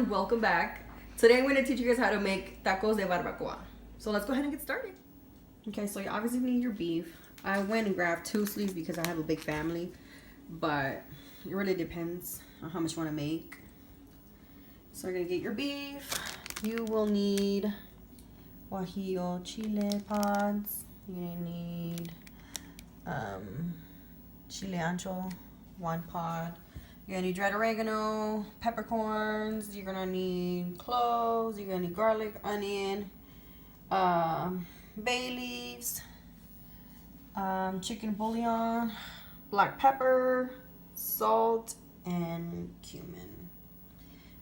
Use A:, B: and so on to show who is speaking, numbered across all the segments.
A: Welcome back. Today I'm going to teach you guys how to make tacos de barbacoa. So let's go ahead and get started. Okay, so you obviously need your beef. I went and grabbed 2 sleeves because I have a big family, but it really depends on how much you want to make. So you're going to get your beef. You will need guajillo chile pods. You're going to need chile ancho, 1 pod. You're gonna need dried oregano, peppercorns, you're gonna need cloves, you're gonna need garlic, onion, bay leaves, chicken bouillon, black pepper, salt, and cumin.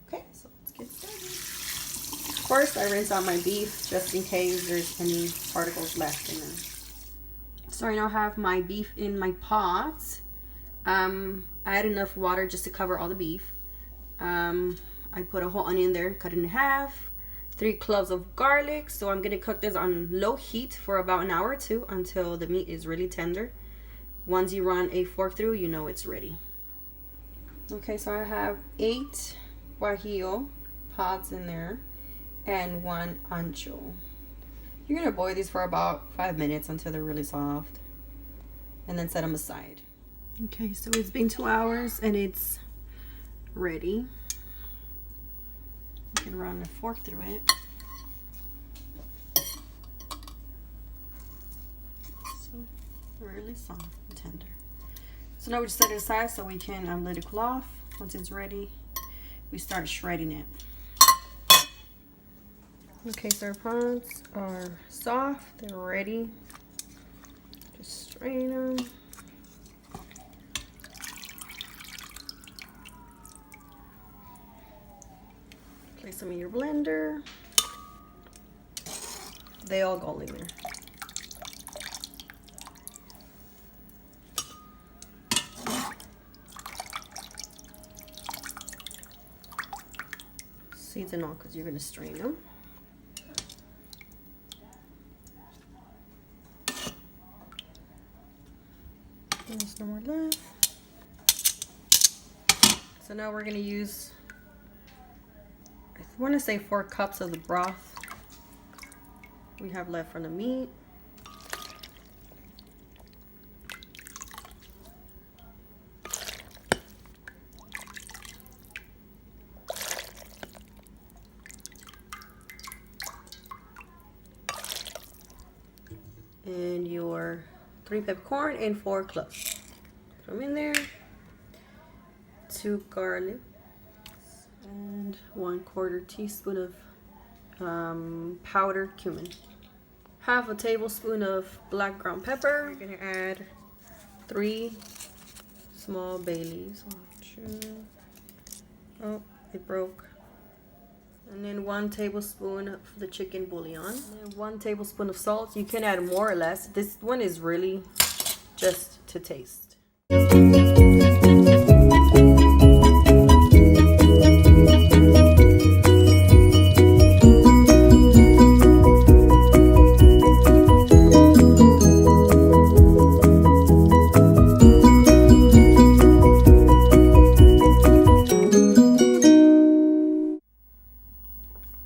A: Okay, so let's get started. First, I rinse out my beef just in case there's any particles left in there. So I now have my beef in my pot. I add enough water just to cover all the beef. I put a whole onion there, cut it in half, 3 cloves of garlic. So I'm gonna cook this on low heat for about an hour or 2 until the meat is really tender. Once you run a fork through, you know it's ready. Okay, so I have 8 guajillo pods in there and 1 ancho. You're gonna boil these for about 5 minutes until they're really soft, and then set them aside. Okay, so it's been 2 hours and it's ready. You can run a fork through it. So really soft and tender. So now we just set it aside so we can let it cool off. Once it's ready, we start shredding it. Okay, so our pods are soft, they're ready. Just strain them. Place them in your blender. They all go in there. Season all because you're going to strain them. There's no more left. So now we're going to use, I want to say 4 cups of the broth we have left from the meat. And your 3 peppercorn and 4 cloves. Put them in there. 2 garlic. And 1/4 teaspoon of powdered cumin. Half a tablespoon of black ground pepper. We're gonna add 3 small bay leaves. Oh, it broke. And then 1 tablespoon of the chicken bouillon. And 1 tablespoon of salt. You can add more or less. This one is really just to taste.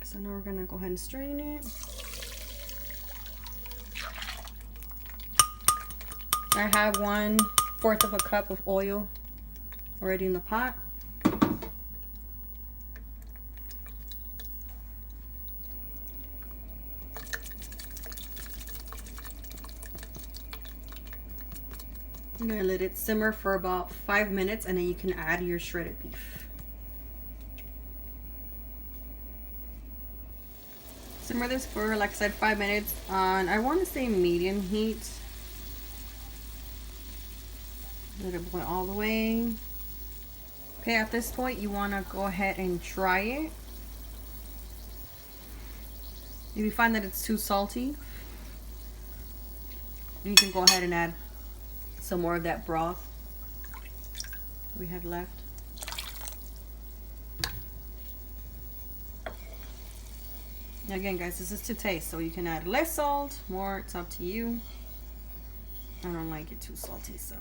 A: So now we're gonna go ahead and strain it. I have 1/4 of a cup of oil already in the pot. I'm gonna let it simmer for about 5 minutes and then you can add your shredded beef. Simmer this for, like I said, 5 minutes on, I want to say, medium heat. Let it boil all the way. Okay, at this point you want to go ahead and try it. If you find that it's too salty, you can go ahead and add some more of that broth we have left. Again, guys, this is to taste, so you can add less salt, more, it's up to you. I don't like it too salty, so.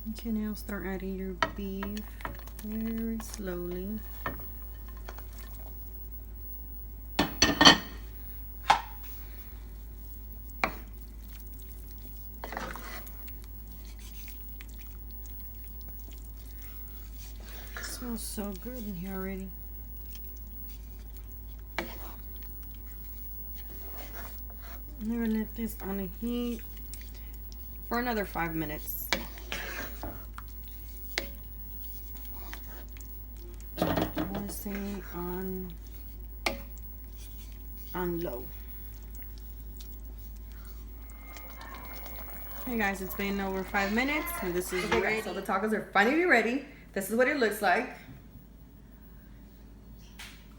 A: You can now start adding your beef very slowly. It smells so good in here already. I'm gonna let this on the heat for another 5 minutes. I want to say on low. Hey guys, it's been over 5 minutes and this is ready. So the tacos are finally ready. This is what it looks like.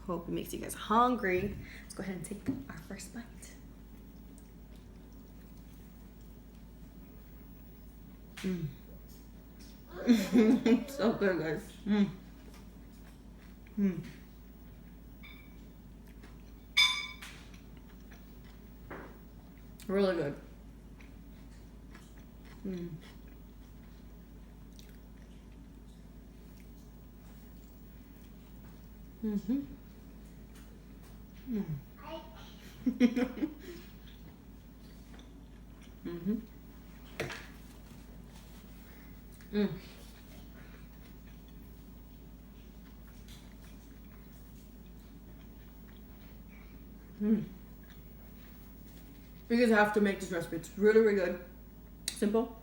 A: Hope it makes you guys hungry. Let's go ahead and take our first bite. So good, guys. Really good. You guys have to make this recipe. It's really, really good. Simple.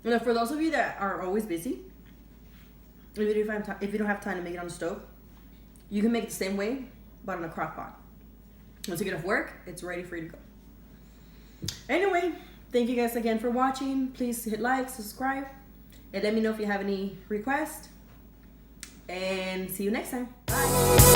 A: And for those of you that are always busy, if you don't have time to make it on the stove, you can make it the same way, but in a crock pot. Once you get off work, it's ready for you to go. Anyway, thank you guys again for watching. Please hit like, subscribe, and let me know if you have any requests. And see you next time. Bye.